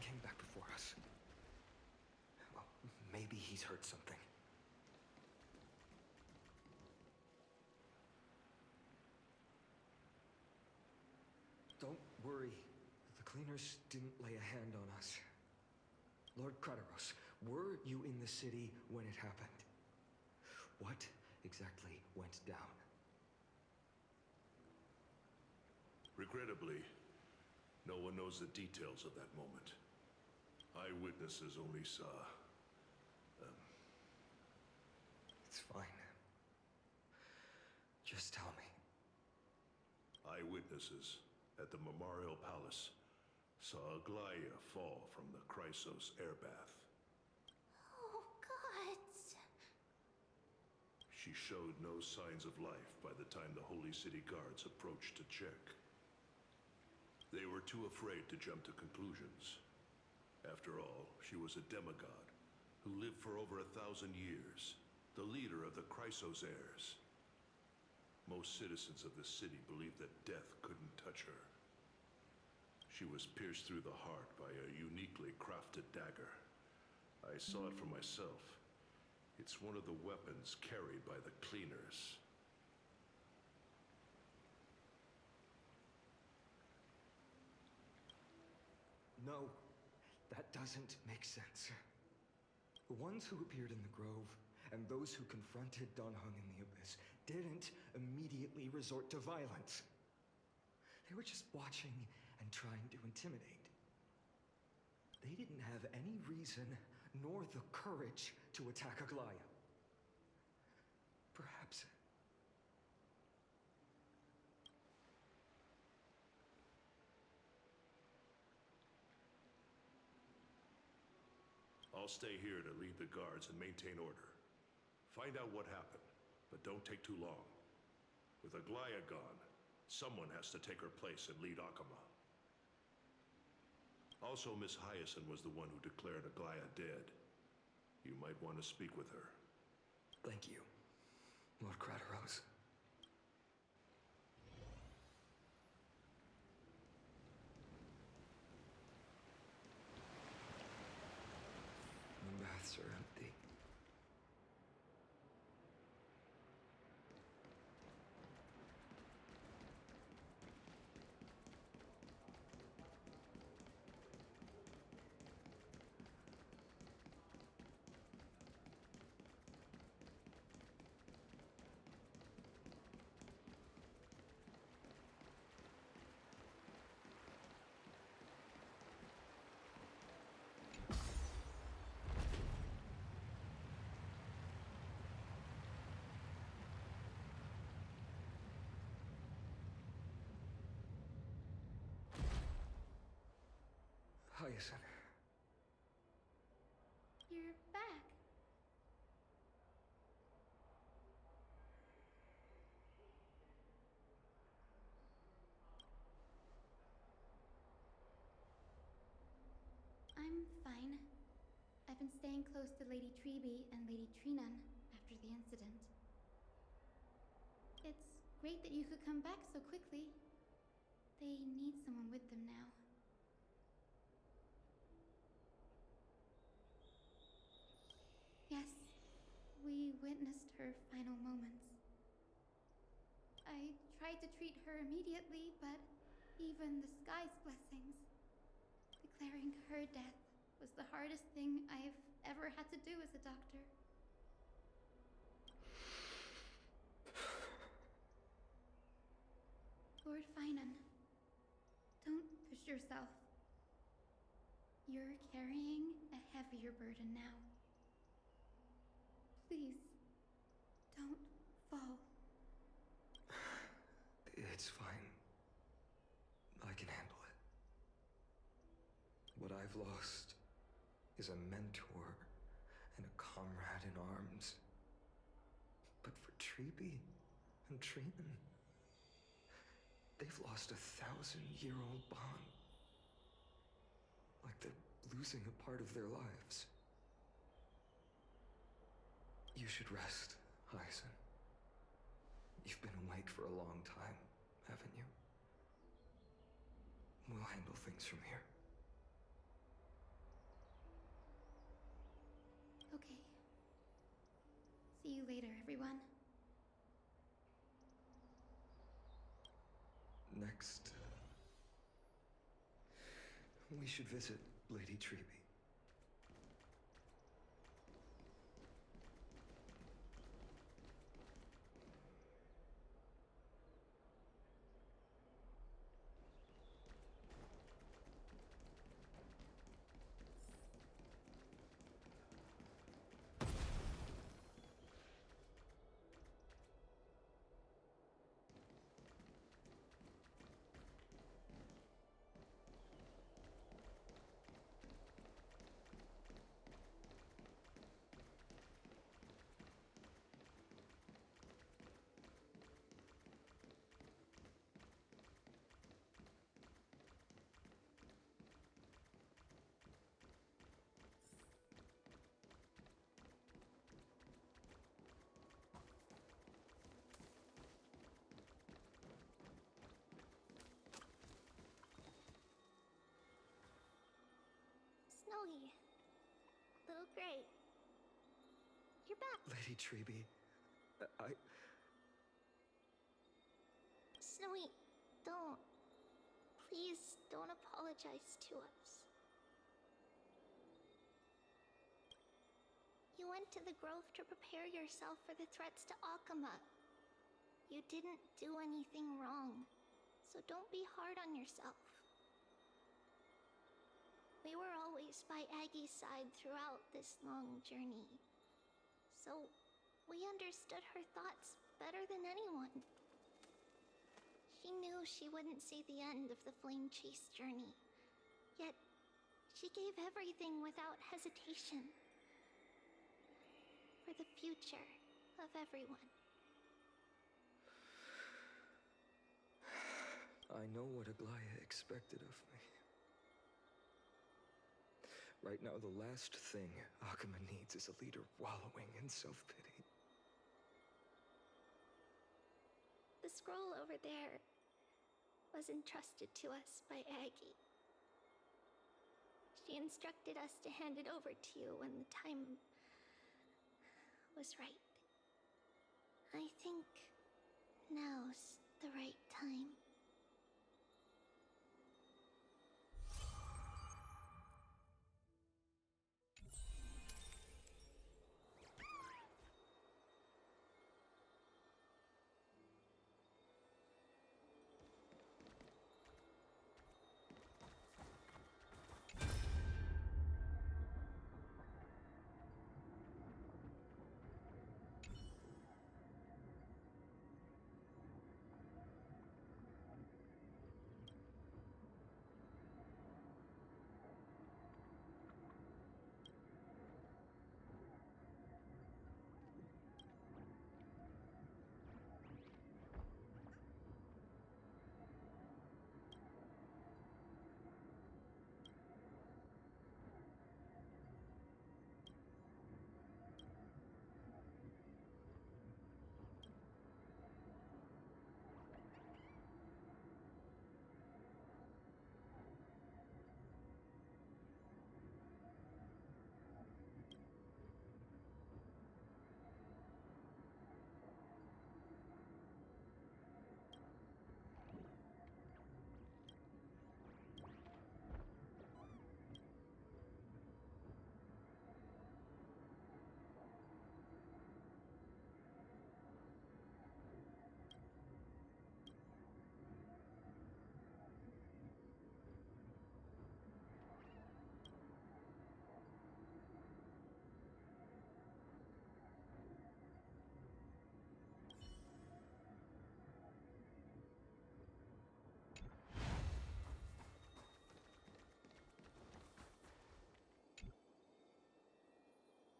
came back before us. Well, maybe he's heard something. Don't worry. The cleaners didn't lay a hand on us. Lord Crateros, were you in the city when it happened? What exactly went down? Regrettably, no one knows the details of that moment. Eyewitnesses only saw... It's fine. Just tell me. Eyewitnesses at the Memorial Palace saw Aglaia fall from the Chrysos airbath. Oh, God. She showed no signs of life by the time the Holy City Guards approached to check. They were too afraid to jump to conclusions. After all, she was a demigod who lived for over 1,000 years, the leader of the Chrysos heirs. Most citizens of the city believed that death couldn't touch her. She was pierced through the heart by a uniquely crafted dagger. I saw it for myself. It's one of the weapons carried by the cleaners. No, that doesn't make sense. The ones who appeared in the Grove and those who confronted Don Hung in the Abyss didn't immediately resort to violence. They were just watching and trying to intimidate. They didn't have any reason nor the courage to attack Aglaia. Perhaps... I'll stay here to lead the guards and maintain order. Find out what happened, but don't take too long. With Aglaia gone, someone has to take her place and lead Akama. Also, Miss Hyacinth was the one who declared Aglaia dead. You might want to speak with her. Thank you, Lord Crateros. The baths are empty. Hyacinth. You're back. I'm fine. I've been staying close to Lady Treeby and Lady Trinan after the incident. It's great that you could come back so quickly. They need someone with them now. Yes, we witnessed her final moments. I tried to treat her immediately, but even the sky's blessings. Declaring her death was the hardest thing I've ever had to do as a doctor. Lord Finan, don't push yourself. You're carrying a heavier burden now. Please, don't fall. It's fine. I can handle it. What I've lost is a mentor and a comrade in arms. But for Treeby and Trinan, they've lost 1,000-year-old bond. Like they're losing a part of their lives. You should rest, Hyacinth. You've been awake for a long time, haven't you? We'll handle things from here. Okay. See you later, everyone. Next, we should visit Lady Treby. Snowy. Little Gray. You're back. Lady Treby, Snowy, don't. Please don't apologize to us. You went to the Grove to prepare yourself for the threats to Akama. You didn't do anything wrong, so don't be hard on yourself. We were always by Aggie's side throughout this long journey, so we understood her thoughts better than anyone. She knew she wouldn't see the end of the Flame Chase journey, yet she gave everything without hesitation. For the future of everyone. I know what Aglaya expected of me. Right now, the last thing Akama needs is a leader wallowing in self-pity. The scroll over there was entrusted to us by Aggie. She instructed us to hand it over to you when the time was right. I think now's the right time.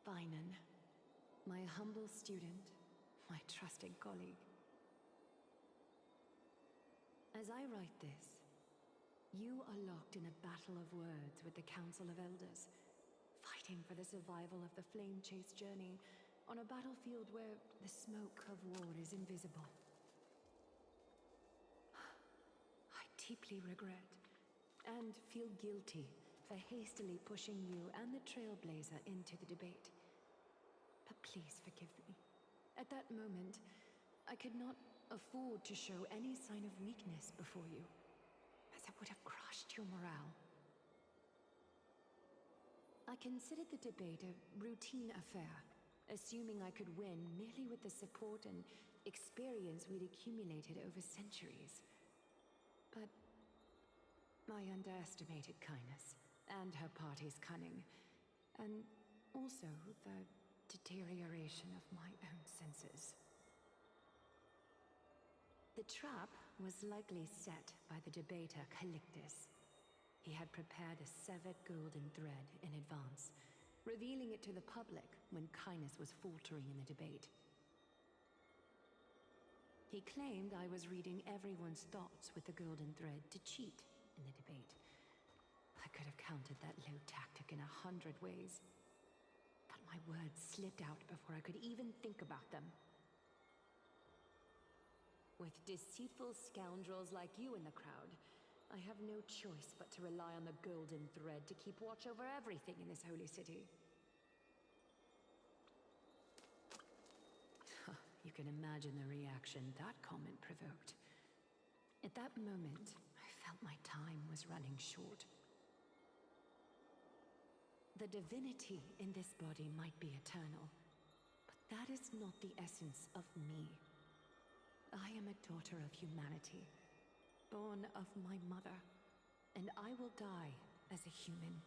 Vinan, my humble student, my trusted colleague. As I write this, you are locked in a battle of words with the Council of Elders, fighting for the survival of the Flame Chase journey on a battlefield where the smoke of war is invisible. I deeply regret and feel guilty for hastily pushing you and the Trailblazer into the debate. But please forgive me. At that moment, I could not afford to show any sign of weakness before you, as it would have crushed your morale. I considered the debate a routine affair, assuming I could win merely with the support and experience we'd accumulated over centuries. But I underestimated kindness and her party's cunning, and also the deterioration of my own senses. The trap was likely set by the debater Calictus. He had prepared a severed golden thread in advance, revealing it to the public when kindness was faltering in the debate. He claimed I was reading everyone's thoughts with the golden thread to cheat in the debate. I could have countered that low tactic in 100 ways, but my words slipped out before I could even think about them. With deceitful scoundrels like you in the crowd, I have no choice but to rely on the golden thread to keep watch over everything in this holy city. You can imagine the reaction that comment provoked. At that moment, I felt my time was running short. The divinity in this body might be eternal, but that is not the essence of me. I am a daughter of humanity, born of my mother, and I will die as a human.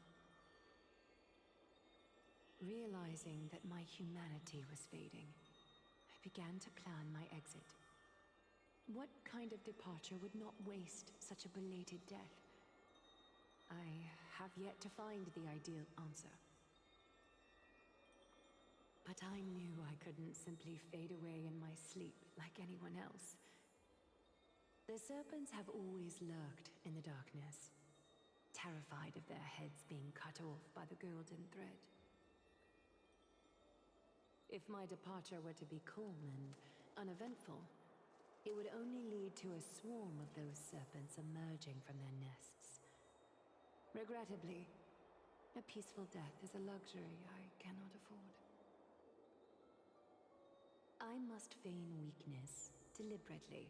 Realizing that my humanity was fading, I began to plan my exit. What kind of departure would not waste such a belated death? I have yet to find the ideal answer. But I knew I couldn't simply fade away in my sleep like anyone else. The serpents have always lurked in the darkness, terrified of their heads being cut off by the golden thread. If my departure were to be calm and uneventful, it would only lead to a swarm of those serpents emerging from their nests. Regrettably, a peaceful death is a luxury I cannot afford. I must feign weakness deliberately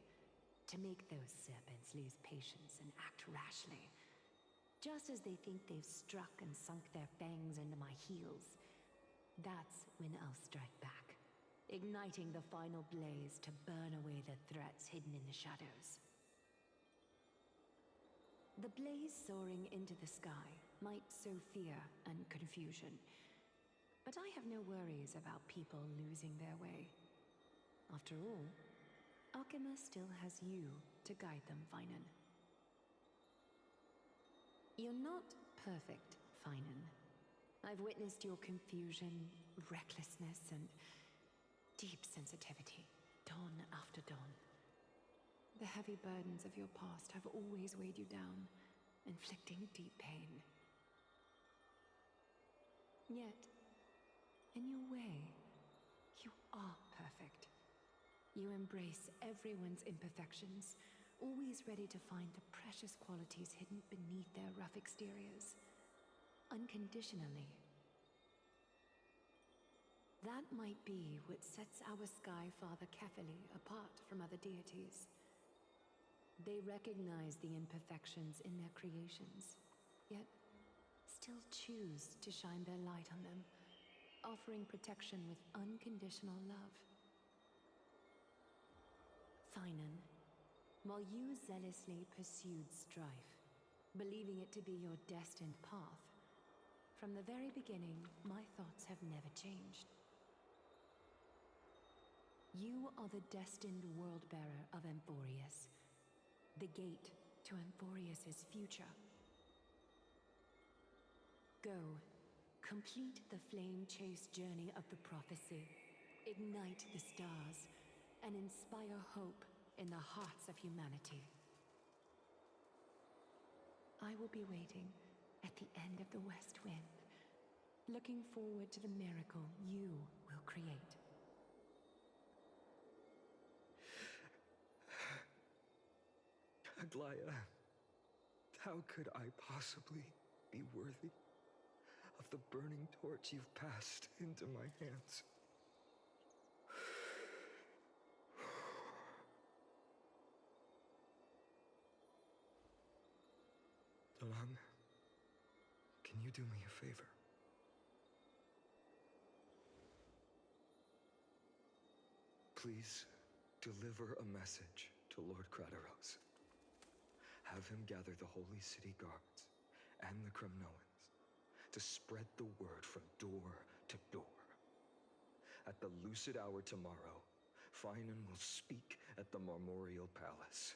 to make those serpents lose patience and act rashly. Just as they think they've struck and sunk their fangs into my heels, that's when I'll strike back, igniting the final blaze to burn away the threats hidden in the shadows. The blaze soaring into the sky might sow fear and confusion, but I have no worries about people losing their way. After all, Alchema still has you to guide them, Finan. You're not perfect, Finan. I've witnessed your confusion, recklessness, and deep sensitivity, dawn after dawn. The heavy burdens of your past have always weighed you down, inflicting deep pain. Yet, in your way, you are perfect. You embrace everyone's imperfections, always ready to find the precious qualities hidden beneath their rough exteriors. Unconditionally. That might be what sets our Sky Father Kefili apart from other deities. They recognize the imperfections in their creations, yet still choose to shine their light on them, offering protection with unconditional love. Finan, while you zealously pursued strife, believing it to be your destined path, from the very beginning, my thoughts have never changed. You are the destined world-bearer of Amphorius, the gate to Amphorius's future. Go, complete the flame-chased journey of the prophecy, ignite the stars, and inspire hope in the hearts of humanity. I will be waiting at the end of the West Wind, looking forward to the miracle you will create. Aglaya, how could I possibly be worthy of the burning torch you've passed into my hands? Donghung, can you do me a favor? Please deliver a message to Lord Krateros. Have him gather the Holy City Guards and the Kremnoans to spread the word from door to door. At the lucid hour tomorrow, Finan will speak at the Marmorial Palace.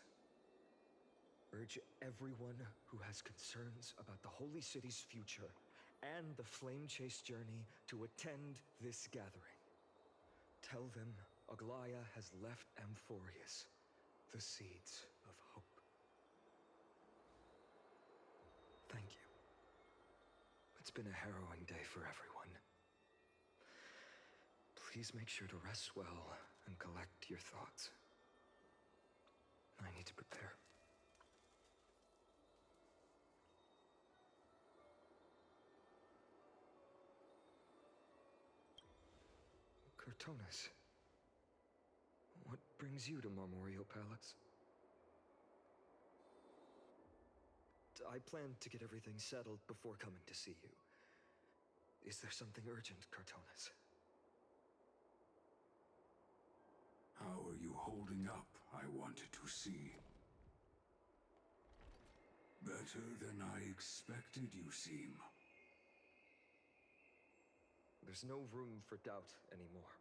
Urge everyone who has concerns about the Holy City's future and the Flame Chase journey to attend this gathering. Tell them Aglaya has left Amphorius the seeds of hope. Thank you. It's been a harrowing day for everyone. Please make sure to rest well and collect your thoughts. I need to prepare. Cortonis, what brings you to Marmorial Palace? I planned to get everything settled before coming to see you. Is there something urgent, Cortonis? How are you holding up, I wanted to see. Better than I expected, you seem. There's no room for doubt anymore.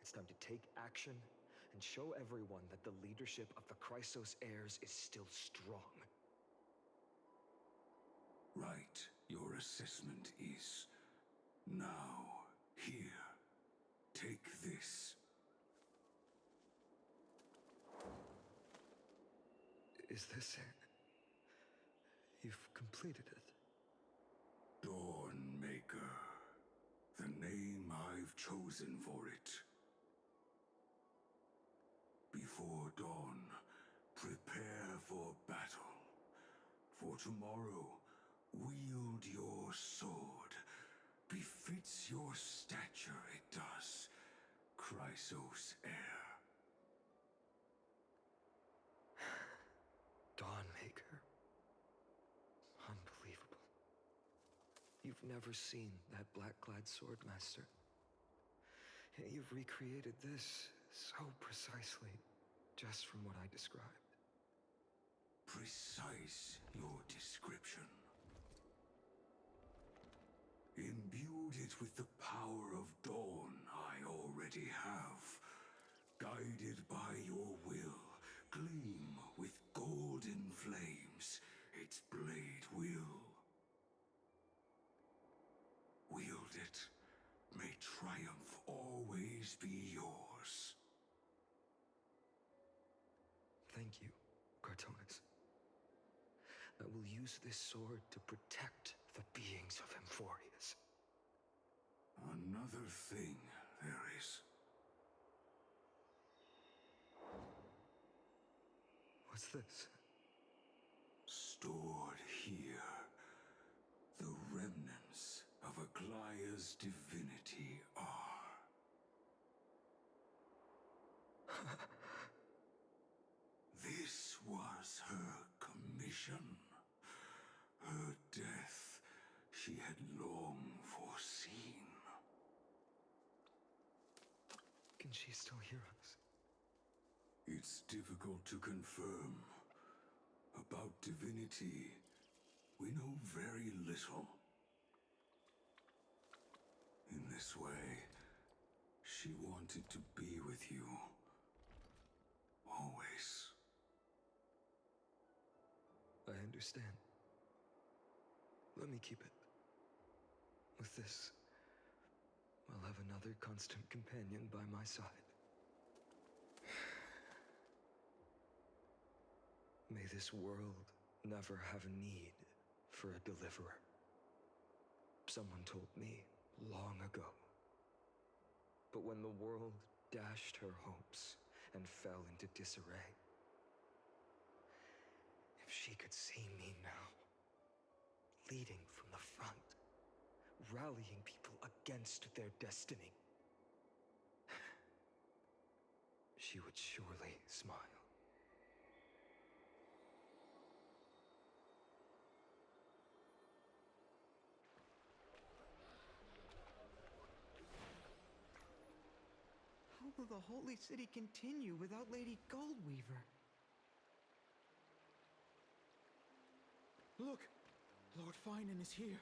It's time to take action and show everyone that the leadership of the Chrysos heirs is still strong. Right, your assessment is. Now, here, take this. Is this it? You've completed it. Dawnmaker. The name I've chosen for it. Before dawn, prepare for battle. For tomorrow, wield your sword. Befits your stature, it does. Chrysos heir. Dawnmaker. Unbelievable. You've never seen that black-clad swordmaster. Yet you've recreated this so precisely, just from what I described. Precise your description. Imbued it with the power of dawn I already have. Guided by your will, gleam with golden flames, its blade will. Wield it, may triumph always be yours. Thank you, Cortonis. I will use this sword to protect the beings of Amphorius. Another thing there is. What's this? Stored here, the remnants of Aglaya's divinity are. This was her commission. Her death she had long foreseen. Can she still hear us? It's difficult to confirm. About divinity, we know very little. In this way, she wanted to be with you. Always. I understand. Let me keep it. With this, I'll have another constant companion by my side. May this world never have a need for a deliverer. Someone told me long ago. But when the world dashed her hopes and fell into disarray, if she could see me now, leading from the front, rallying people against their destiny, she would surely smile. will the Holy City continue without Lady Goldweaver? Look! Lord Finan is here.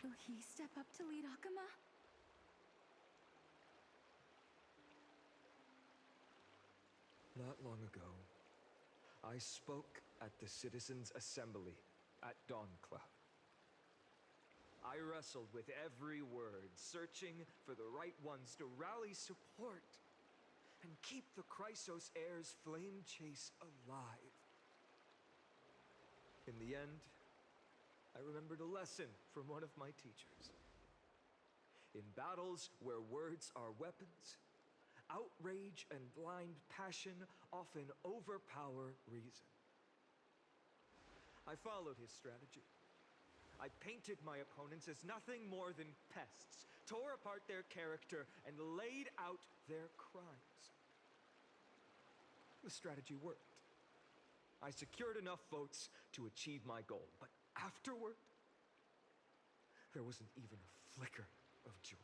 Will he step up to lead Akama? Not long ago, I spoke at the Citizens' Assembly at Dawncloud. I wrestled with every word, searching for the right ones to rally support and keep the Chrysos Heir's flame chase alive. In the end, I remembered a lesson from one of my teachers. In battles where words are weapons, outrage and blind passion often overpower reason. I followed his strategy. I painted my opponents as nothing more than pests, tore apart their character, and laid out their crimes. The strategy worked. I secured enough votes to achieve my goal, but afterward, there wasn't even a flicker of joy.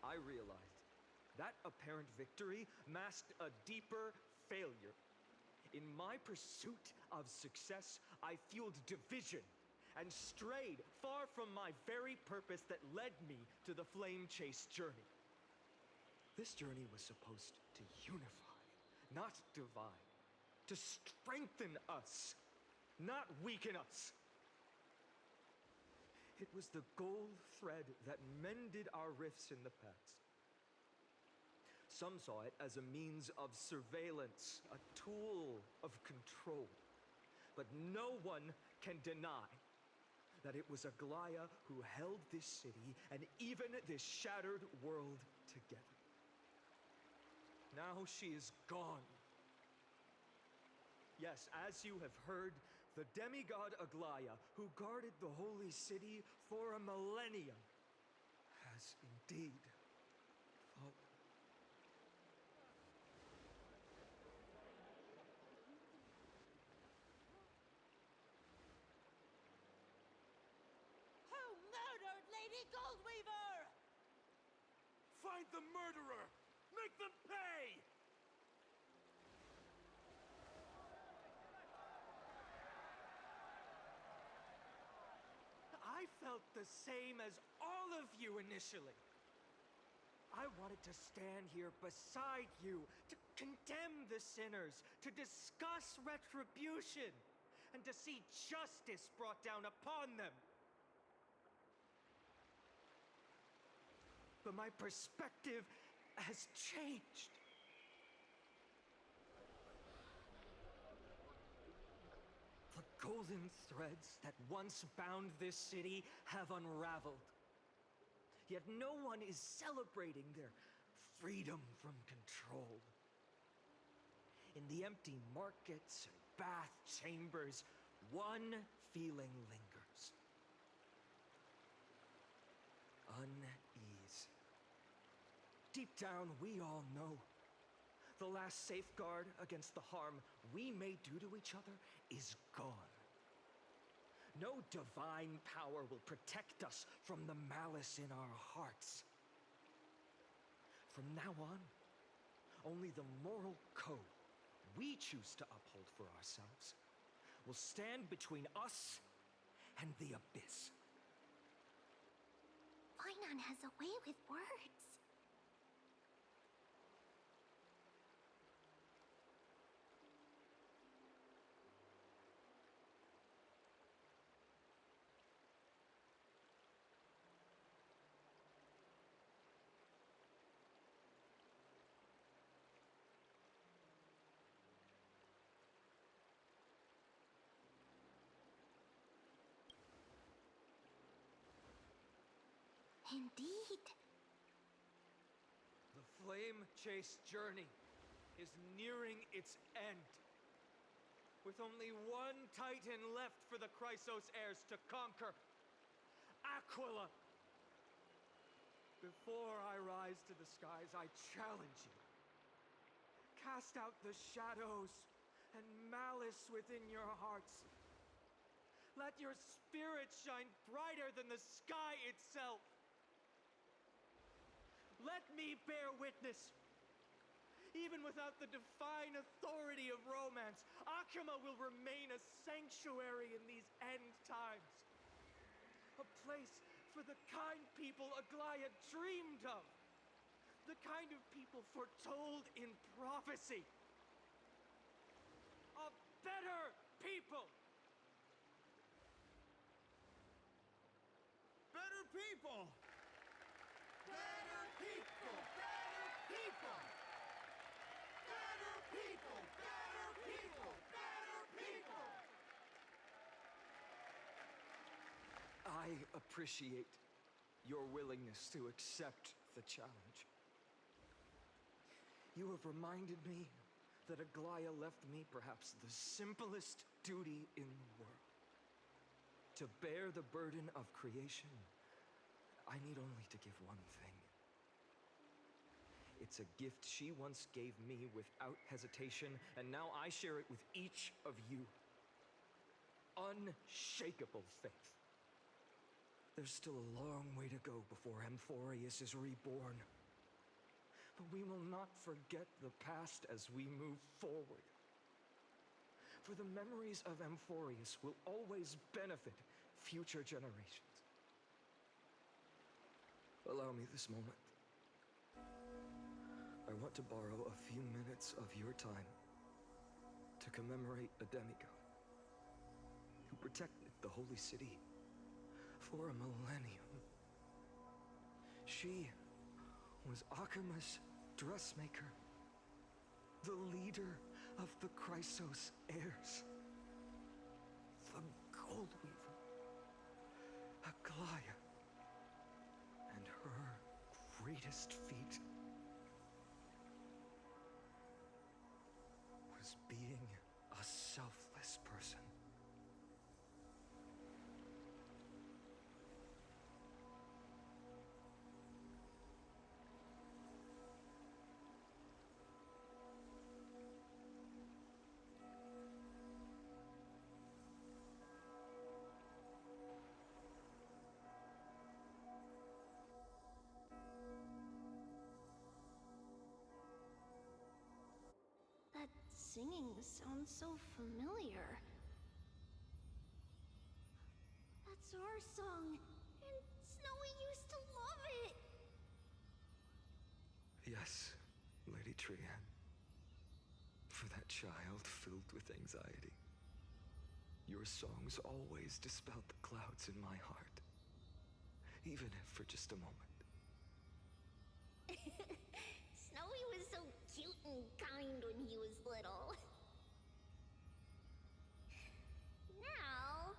I realized that apparent victory masked a deeper failure. In my pursuit of success, I fueled division and strayed far from my very purpose that led me to the flame chase journey. This journey was supposed to unify, not divide, to strengthen us, not weaken us. It was the gold thread that mended our rifts in the past. Some saw it as a means of surveillance, a tool of control. But no one can deny that it was Aglaya who held this city and even this shattered world together. Now she is gone. Yes, as you have heard, the demigod Aglaya, who guarded the holy city for a millennium, has indeed fallen. Who murdered Lady Goldweaver? Find the murderer! Make them pay! I felt the same as all of you initially. I wanted to stand here beside you, to condemn the sinners, to discuss retribution, and to see justice brought down upon them. But my perspective has changed. The golden threads that once bound this city have unraveled. Yet no one is celebrating their freedom from control. In the empty markets and bath chambers, one feeling lingers. Unease. Deep down, we all know the last safeguard against the harm we may do to each other is gone. No divine power will protect us from the malice in our hearts. From now on, only the moral code we choose to uphold for ourselves will stand between us and the abyss. Finan has a way with words. Indeed. The flame chase journey is nearing its end. With only one titan left for the Chrysos heirs to conquer, Aquila. Before I rise to the skies, I challenge you. Cast out the shadows and malice within your hearts. Let your spirit shine brighter than the sky itself. Let me bear witness. Even without the divine authority of romance, Akama will remain a sanctuary in these end times. A place for the kind people Aglaya dreamed of. The kind of people foretold in prophecy. A better people! Better people! Better people! Better people! Better people! Better people! Better people! I appreciate your willingness to accept the challenge. You have reminded me that Aglaya left me perhaps the simplest duty in the world. To bear the burden of creation, I need only to give one thing. It's a gift she once gave me without hesitation, and now I share it with each of you. Unshakable faith. There's still a long way to go before Amphorius is reborn. But we will not forget the past as we move forward. For the memories of Amphorius will always benefit future generations. Allow me this moment. I want to borrow a few minutes of your time to commemorate a demigod who protected the Holy City for a millennium. She was Akama's dressmaker, the leader of the Chrysos heirs, the Gold Weaver, Aglaya, and her greatest feat was being a selfless person. That singing sounds so familiar. That's our song, and Snowy used to love it. Yes, Lady Trian. For that child filled with anxiety. Your songs always dispelled the clouds in my heart. Even if for just a moment. Snowy was so cute and kind when he was little. Now,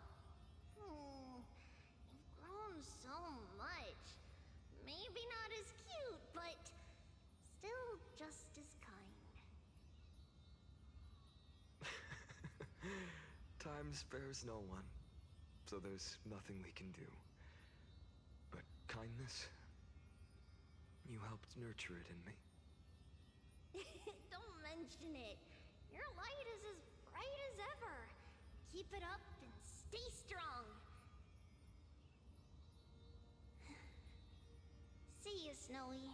you've grown so much. Maybe not as cute, but still just as kind. Time spares no one, so there's nothing we can do. But kindness, you helped nurture it in me. Don't mention it. Your light is as bright as ever. Keep it up and stay strong. See you, Snowy.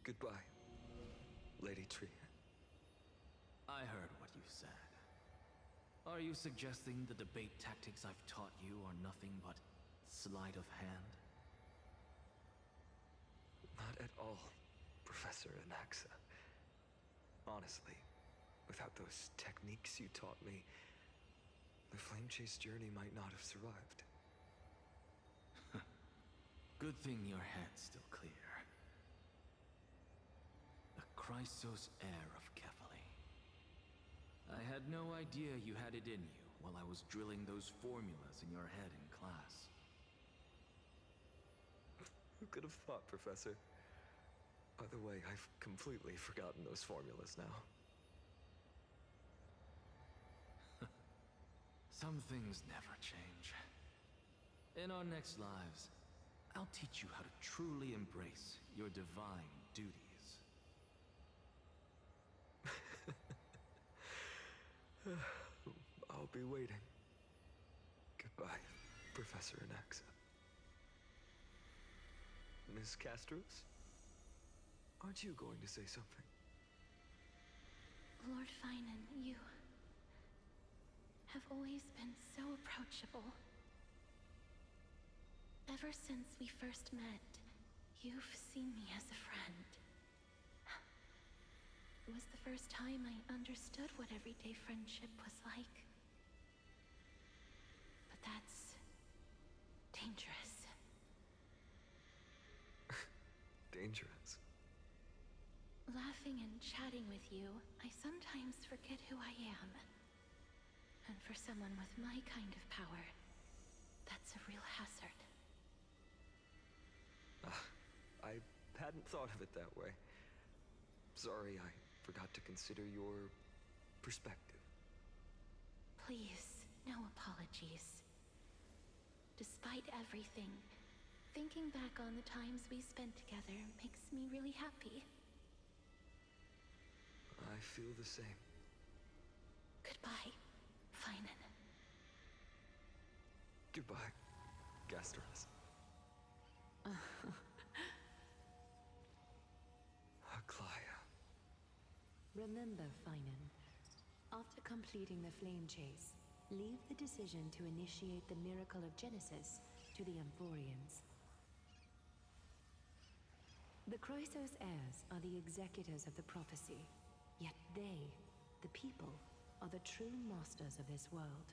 Goodbye, Lady Trian. I heard what you said. Are you suggesting the debate tactics I've taught you are nothing but sleight of hand? Not at all, Professor Anaxa. Honestly, without those techniques you taught me, the Flame Chase journey might not have survived. Good thing your head's still clear. The Chrysos heir of Kefali. I had no idea you had it in you while I was drilling those formulas in your head in class. Who could have thought, Professor? By the way, I've completely forgotten those formulas now. Some things never change. In our next lives, I'll teach you how to truly embrace your divine duties. I'll I'll be waiting. Goodbye, Professor Anaxa. Miss Castros? Aren't you going to say something? Lord Finan, you have always been so approachable. Ever since we first met, you've seen me as a friend. It was the first time I understood what everyday friendship was like. But that's dangerous. Dangerous. Laughing and chatting with you, I sometimes forget who I am. And for someone with my kind of power, that's a real hazard. I hadn't thought of it that way. Sorry, I forgot to consider your perspective. Please, no apologies. Despite everything, thinking back on the times we spent together makes me really happy. I feel the same. Goodbye, Finan. Goodbye, Gasteros. Aglaya. Remember, Finan, after completing the flame chase, leave the decision to initiate the miracle of Genesis to the Amphorians. The Chrysos heirs are the executors of the prophecy, yet they, the people, are the true masters of this world.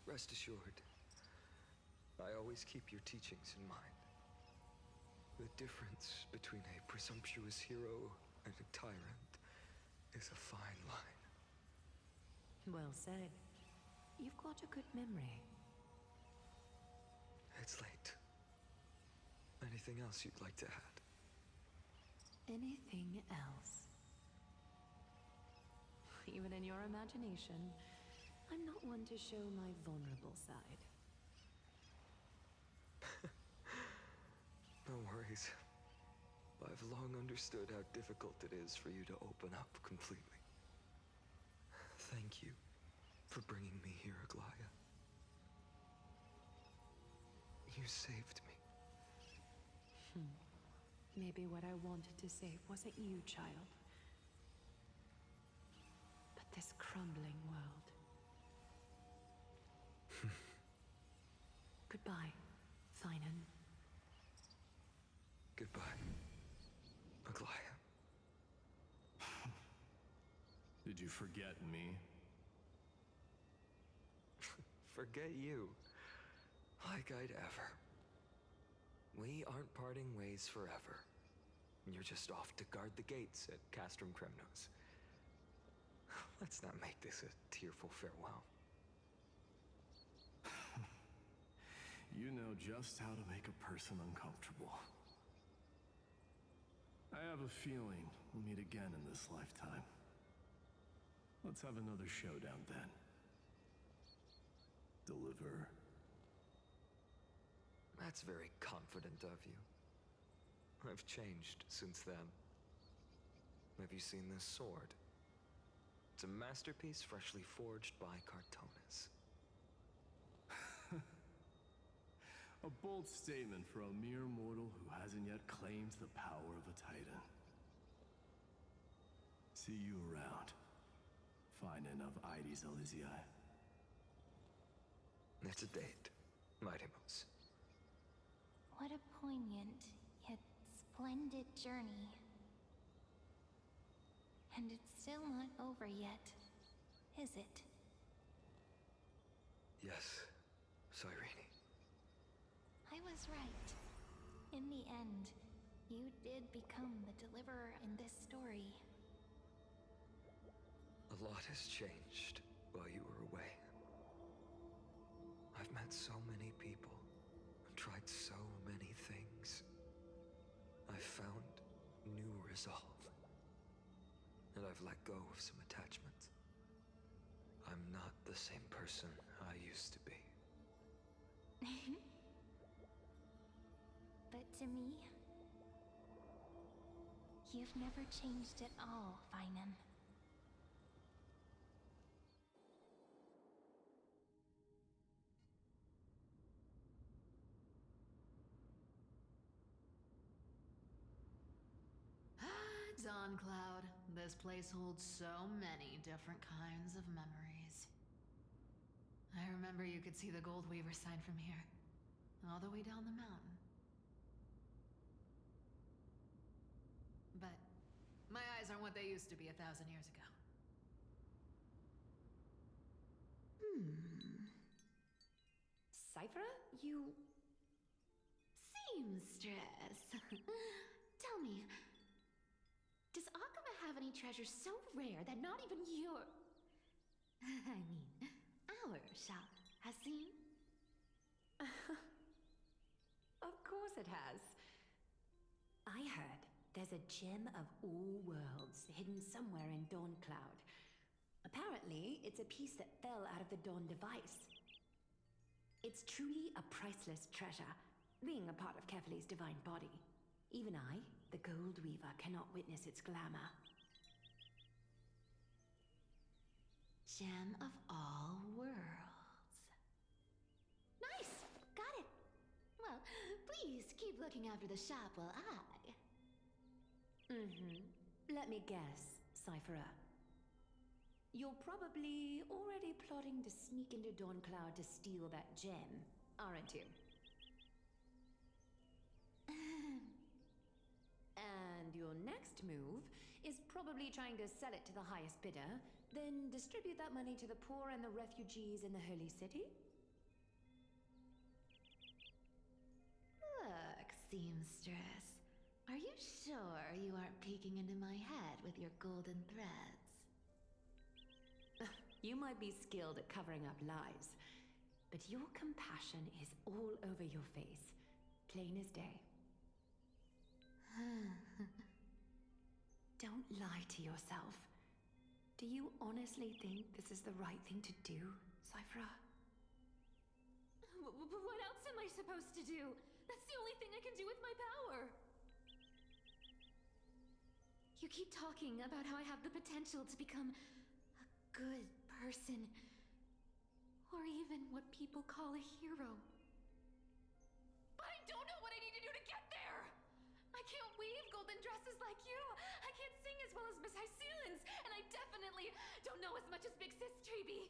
Rest assured, I always keep your teachings in mind. The difference between a presumptuous hero and a tyrant is a fine line. Well said. You've got a good memory. It's late. Anything else you'd like to add? Anything else? Even in your imagination, I'm not one to show my vulnerable side. No worries. I've long understood how difficult it is for you to open up completely. Thank you for bringing me here, Aglaya. You saved me. Maybe what I wanted to save wasn't you, child, but this crumbling world. Goodbye, Finan. Goodbye, Aglaya. Did you forget me? Forget you. Like I'd ever. We aren't parting ways forever. You're just off to guard the gates at Castrum Kremnos. Let's not make this a tearful farewell. You know just how to make a person uncomfortable. I have a feeling we'll meet again in this lifetime. Let's have another showdown then. Deliver. That's very confident of you. I've changed since then. Have you seen this sword? It's a masterpiece freshly forged by Cartonis. A bold statement for a mere mortal who hasn't yet claimed the power of a titan. See you around, Finan of Ides Elysiae. It's a date, Mightymouse. What a poignant, yet splendid journey. And it's still not over yet, is it? Yes, Cyrene. I was right. In the end, you did become the deliverer in this story. A lot has changed while you were away. I've met so many people and tried so many things. I've found new resolve. And I've let go of some attachments. I'm not the same person I used to be. But to me, you've never changed at all, Finan. Dawn Cloud. This place holds so many different kinds of memories. I remember you could see the Gold Weaver sign from here, all the way down the mountain. But my eyes aren't what they used to be 1,000 years ago. Cypher, you... Seamstress. Tell me, does Akama have any treasures so rare that not even your... I mean, our shop has seen? Of course it has. I heard there's a gem of all worlds hidden somewhere in Dawn Cloud. Apparently, it's a piece that fell out of the Dawn device. It's truly a priceless treasure, being a part of Kefali's divine body. Even I, the Gold Weaver, cannot witness its glamour. Gem of all worlds. Nice! Got it! Well, please keep looking after the shop while I... Let me guess, Cypherer. You're probably already plotting to sneak into Dawn Cloud to steal that gem, aren't you? And your next move is probably trying to sell it to the highest bidder, then distribute that money to the poor and the refugees in the Holy City? Look, seamstress. Are you sure you aren't peeking into my head with your golden threads? You might be skilled at covering up lies, but your compassion is all over your face, plain as day. Don't lie to yourself. Do you honestly think this is the right thing to do, Cypher? What else am I supposed to do? That's the only thing I can do with my power. You keep talking about how I have the potential to become a good person. Or even what people call a hero. But I don't know what I need to do to get there! I can't weave golden dresses like you! I can't sing as well as Miss Hyceelens! And I definitely don't know as much as Big Sis Treeby!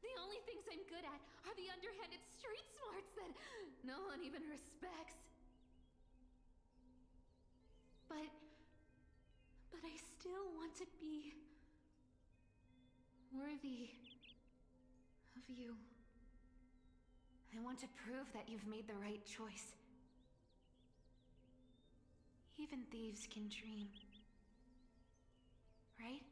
The only things I'm good at are the underhanded street smarts that no one even respects. But I still want to be worthy of you. I want to prove that you've made the right choice. Even thieves can dream. Right?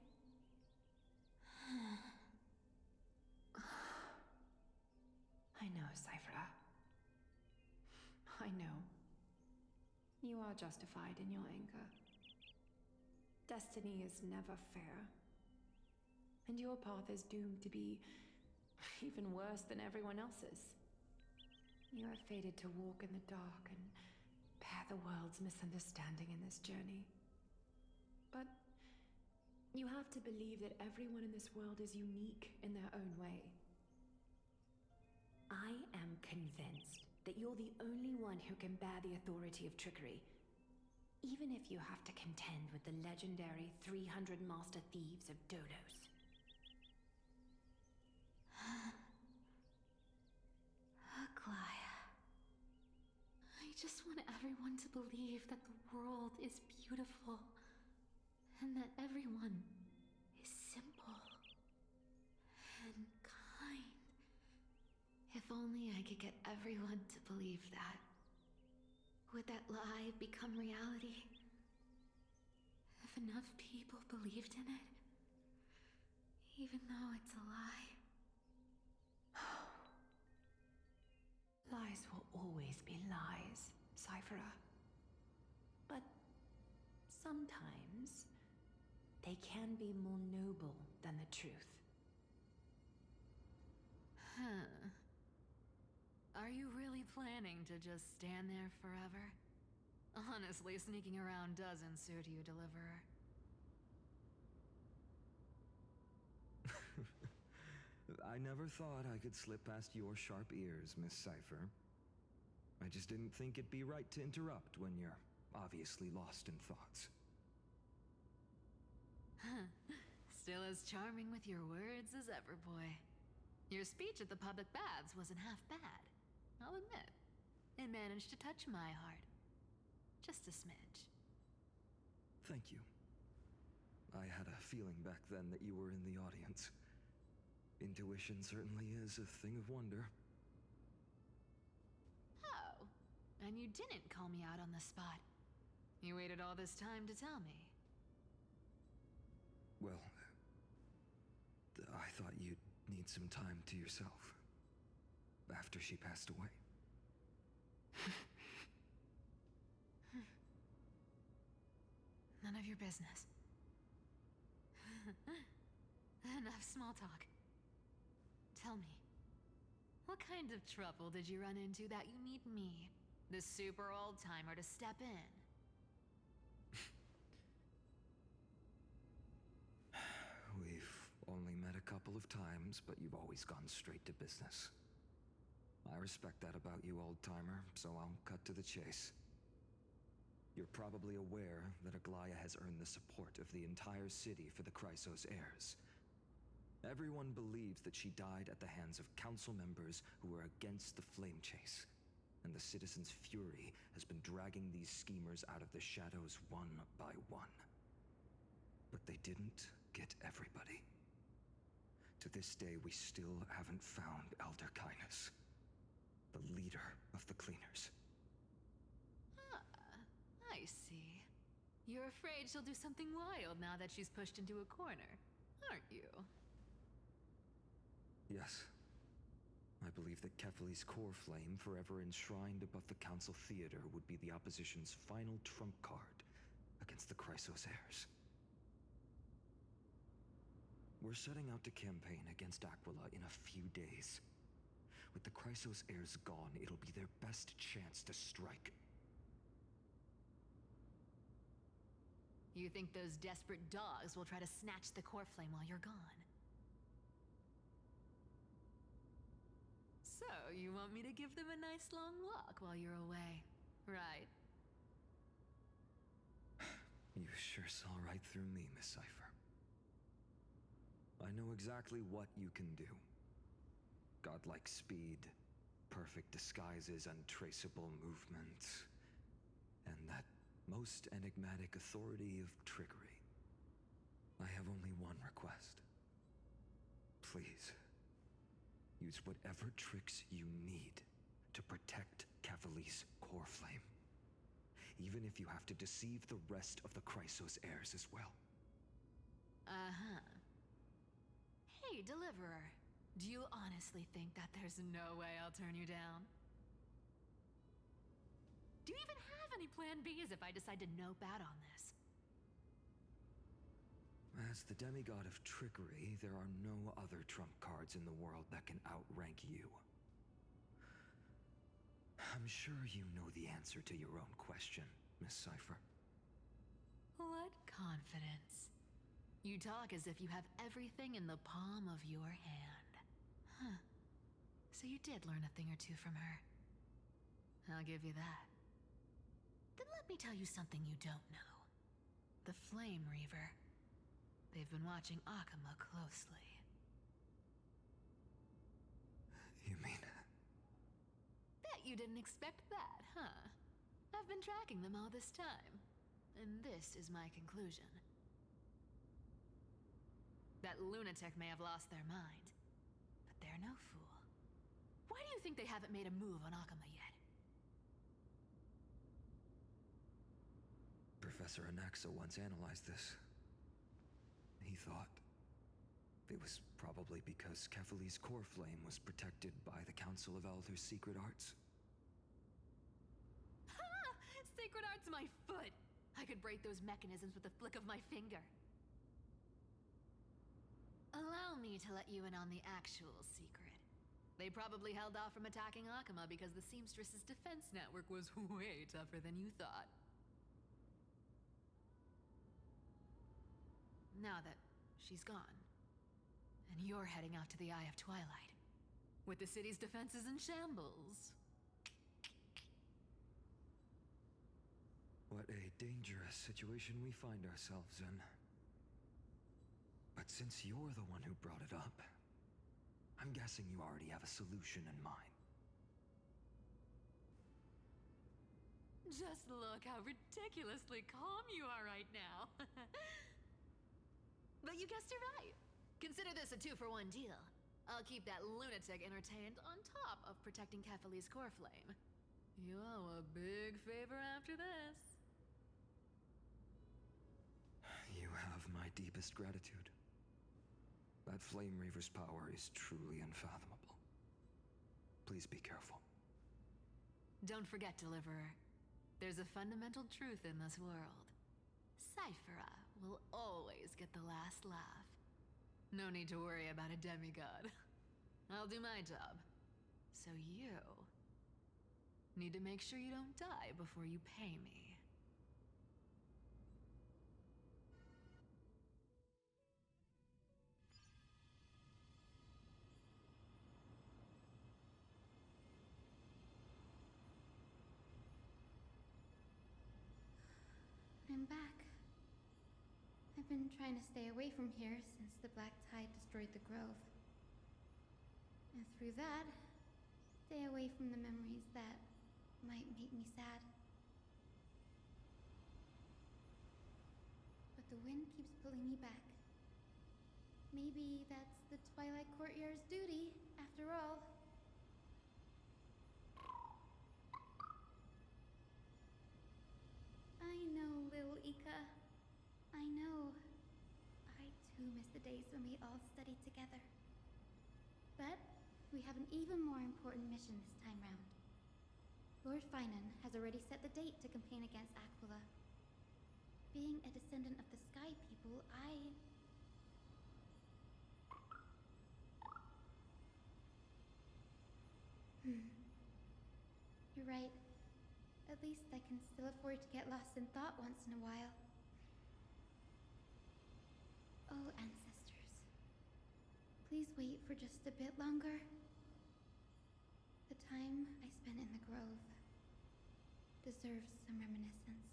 I know, Cypher. I know. You are justified in your anger. Destiny is never fair. And your path is doomed to be even worse than everyone else's. You are fated to walk in the dark and bear the world's misunderstanding in this journey. But you have to believe that everyone in this world is unique in their own way. I am convinced that you're the only one who can bear the authority of trickery, even if you have to contend with the legendary 300 master thieves of Dolos. Aglaya. I just want everyone to believe that the world is beautiful, and that everyone is simple and kind. If only I could get everyone to believe that. Would that lie become reality? If enough people believed in it, even though it's a lie. Lies will always be lies, Cypher. But sometimes they can be more noble than the truth. Huh. Are you really planning to just stand there forever? Honestly, sneaking around doesn't suit you, Deliverer. I never thought I could slip past your sharp ears, Miss Cypher. I just didn't think it'd be right to interrupt when you're obviously lost in thoughts. Still as charming with your words as ever, boy. Your speech at the public baths wasn't half bad, I'll admit. It managed to touch my heart. Just a smidge. Thank you. I had a feeling back then that you were in the audience. Intuition certainly is a thing of wonder. Oh, and you didn't call me out on the spot. You waited all this time to tell me. Well, I thought you'd need some time to yourself. After she passed away. None of your business. Enough small talk. Tell me, what kind of trouble did you run into that you need me, the super old-timer, to step in? We've only met a couple of times, but you've always gone straight to business. I respect that about you, old-timer, so I'll cut to the chase. You're probably aware that Aglaya has earned the support of the entire city for the Chrysos heirs. Everyone believes that she died at the hands of council members who were against the flame chase, and the citizens' fury has been dragging these schemers out of the shadows one by one. But they didn't get everybody. To this day, we still haven't found Elder Kynus, the leader of the Cleaners. I see. You're afraid she'll do something wild now that she's pushed into a corner, aren't you? Yes. I believe that Kefali's core flame, forever enshrined above the Council Theater, would be the opposition's final trump card against the Chrysos heirs. We're setting out to campaign against Aquila in a few days. With the Chrysos heirs gone, it'll be their best chance to strike. You think those desperate dogs will try to snatch the core flame while you're gone? So, you want me to give them a nice long walk while you're away, right? You sure saw right through me, Miss Cipher. I know exactly what you can do. Godlike speed, perfect disguises, untraceable movement, and that most enigmatic authority of trickery. I have only one request. Please, use whatever tricks you need to protect Kefali's core flame. Even if you have to deceive the rest of the Chrysos heirs as well. Uh-huh. Hey, Deliverer. Do you honestly think that there's no way I'll turn you down? Do you even have any plan Bs if I decide to nope out on this? As the demigod of trickery, there are no other trump cards in the world that can outrank you. I'm sure you know the answer to your own question, Miss Cipher. What confidence. You talk as if you have everything in the palm of your hand. Huh. So you did learn a thing or two from her. I'll give you that. Then let me tell you something you don't know. The Flame Reaver. They've been watching Akama closely. You mean... Bet you didn't expect that, huh? I've been tracking them all this time. And this is my conclusion. That lunatic may have lost their mind, but they're no fool. Why do you think they haven't made a move on Akama yet? Professor Anaxa once analyzed this. He thought it was probably because Kefali's core flame was protected by the Council of Elders' secret arts. Ha! Sacred art's my foot! I could break those mechanisms with a flick of my finger. Allow me to let you in on the actual secret. They probably held off from attacking Akama because the Seamstress's defense network was way tougher than you thought. Now that she's gone, and you're heading out to the Eye of Twilight, with the city's defenses in shambles. What dangerous situation we find ourselves in. But since you're the one who brought it up, I'm guessing you already have a solution in mind. Just look how ridiculously calm you are right now. But you guessed it right. Consider this a 2-for-1 deal. I'll keep that lunatic entertained on top of protecting Kefali's core flame. You owe a big favor after this. You have my deepest gratitude. That Flame Reaver's power is truly unfathomable. Please be careful. Don't forget, Deliverer. There's a fundamental truth in this world. Cyphera will always get the last laugh. No need to worry about a demigod. I'll do my job. So you need to make sure you don't die before you pay me. I'm back. I've been trying to stay away from here since the Black Tide destroyed the grove. And through that, stay away from the memories that might make me sad. But the wind keeps pulling me back. Maybe that's the Twilight Courtyard's duty, after all. I know, little Ika. I know. I too miss the days when we all studied together. But we have an even more important mission this time round. Lord Finan has already set the date to campaign against Aquila. Being a descendant of the Sky People, You're right. At least I can still afford to get lost in thought once in a while. Oh, ancestors. Please wait for just a bit longer. The time I spent in the grove deserves some reminiscence.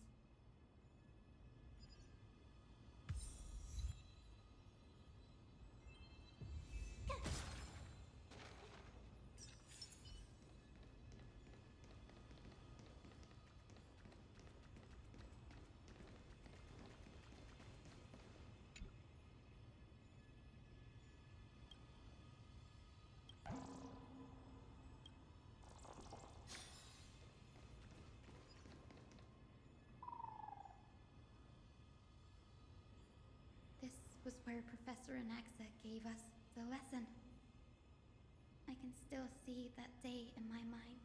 This was where Professor Anaxa gave us the lesson. I can still see that day in my mind.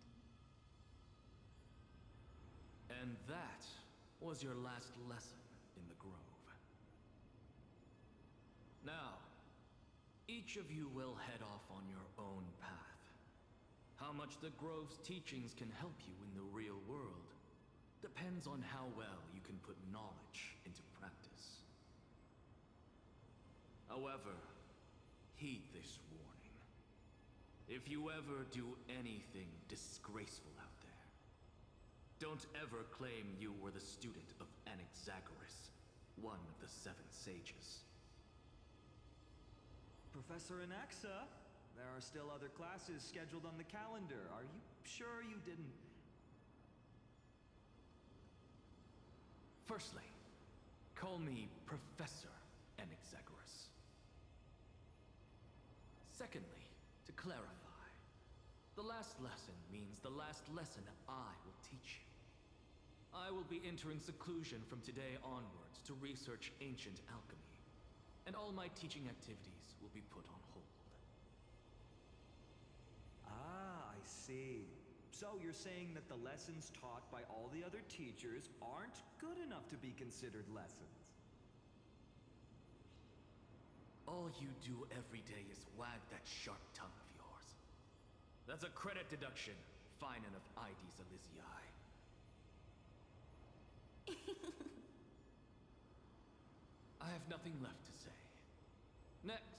And that was your last lesson in the Grove. Now, each of you will head off on your own path. How much the Grove's teachings can help you in the real world depends on how well you can put knowledge into practice. However, heed this warning. If you ever do anything disgraceful out there, don't ever claim you were the student of Anaxagoras, one of the 7 sages. Professor Anaxa, there are still other classes scheduled on the calendar. Are you sure you didn't... Firstly, call me Professor Anaxagoras. Secondly, to clarify, the last lesson means the last lesson I will teach you. I will be entering seclusion from today onwards to research ancient alchemy, and all my teaching activities will be put on hold. Ah, I see. So you're saying that the lessons taught by all the other teachers aren't good enough to be considered lessons? All you do every day is wag that sharp tongue of yours. That's a credit deduction, Finan of Ides Elysiae. I have nothing left to say. Next.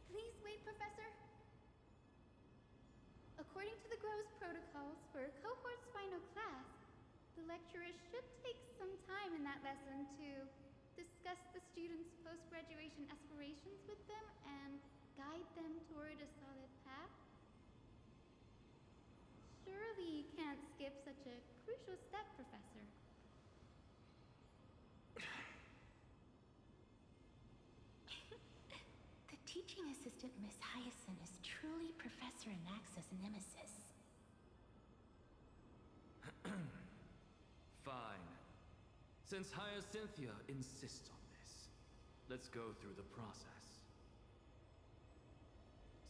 Please wait, Professor. According to the Grove's protocols for a cohort's final class, the lecturer should take some time in that lesson to discuss the students' post-graduation aspirations with them and guide them toward a solid path. Surely you can't skip such a crucial step, Professor. The teaching assistant, Miss Hyacinth, is truly Professor Anax's nemesis. Fine. Since Hyacinthia insists on this, let's go through the process.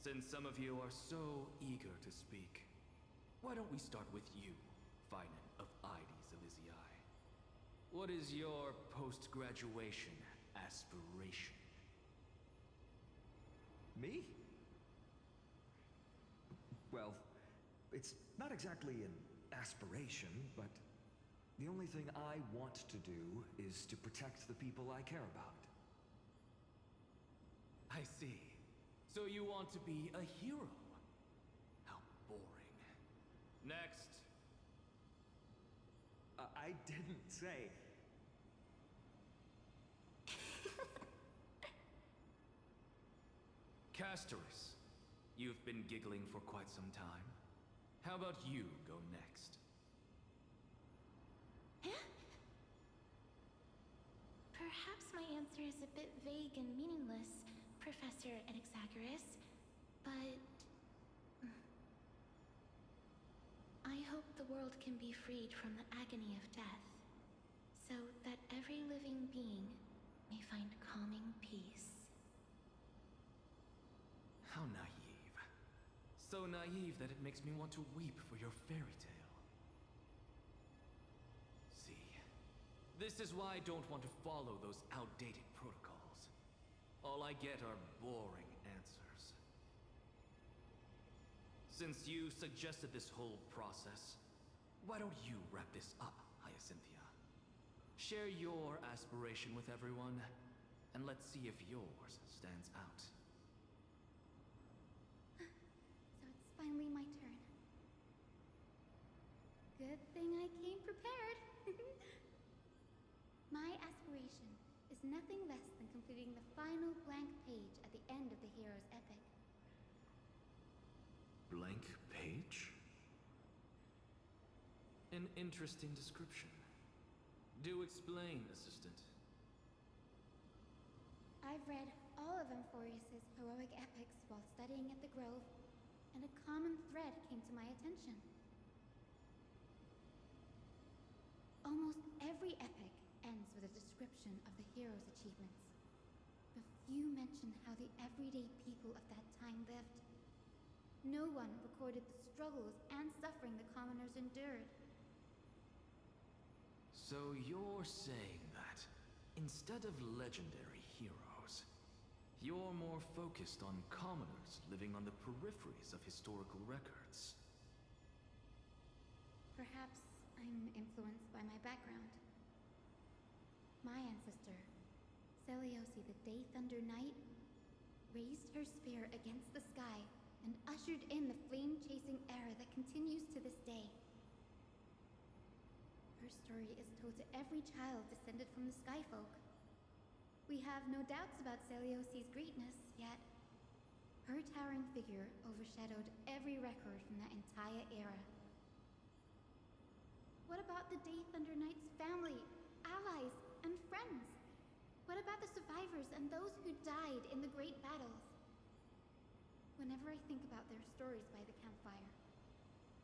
Since some of you are so eager to speak, why don't we start with you, Finan of Ides Elysiae? What is your post-graduation aspiration? Me? Well, it's not exactly an aspiration, but the only thing I want to do is to protect the people I care about. I see. So you want to be a hero? How boring. Next. I didn't say... Castoris, you've been giggling for quite some time. How about you go next? Perhaps my answer is a bit vague and meaningless, Professor Anaxagoras, but... I hope the world can be freed from the agony of death, so that every living being may find calming peace. How naive. So naive that it makes me want to weep for your fairy tale. See, this is why I don't want to follow those outdated protocols. All I get are boring answers. Since you suggested this whole process, why don't you wrap this up, Hyacinthia? Share your aspiration with everyone, and let's see if yours stands out. So it's finally my turn. Good thing I came prepared. My aspiration is nothing less than completing the final blank page at the end of the hero's epic. Blank page? An interesting description. Do explain, Assistant. I've read all of Amphorius's heroic epics while studying at the Grove, and a common thread came to my attention. Almost every epic ends with a description of the hero's achievements. But few mention how the everyday people of that time lived. No one recorded the struggles and suffering the commoners endured. So you're saying that, instead of legendary heroes, you're more focused on commoners living on the peripheries of historical records? Perhaps I'm influenced by my background. My ancestor, Seliosi the Day Thunder Knight, raised her spear against the sky and ushered in the flame-chasing era that continues to this day. Her story is told to every child descended from the Skyfolk. We have no doubts about Seliosi's greatness, yet her towering figure overshadowed every record from that entire era. What about the Day Thunder Knight's family, allies, and friends? What about the survivors and those who died in the great battles? Whenever I think about their stories by the campfire,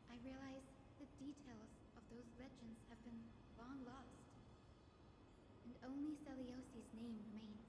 I realize the details of those legends have been long lost. And only Seliosi's name remains.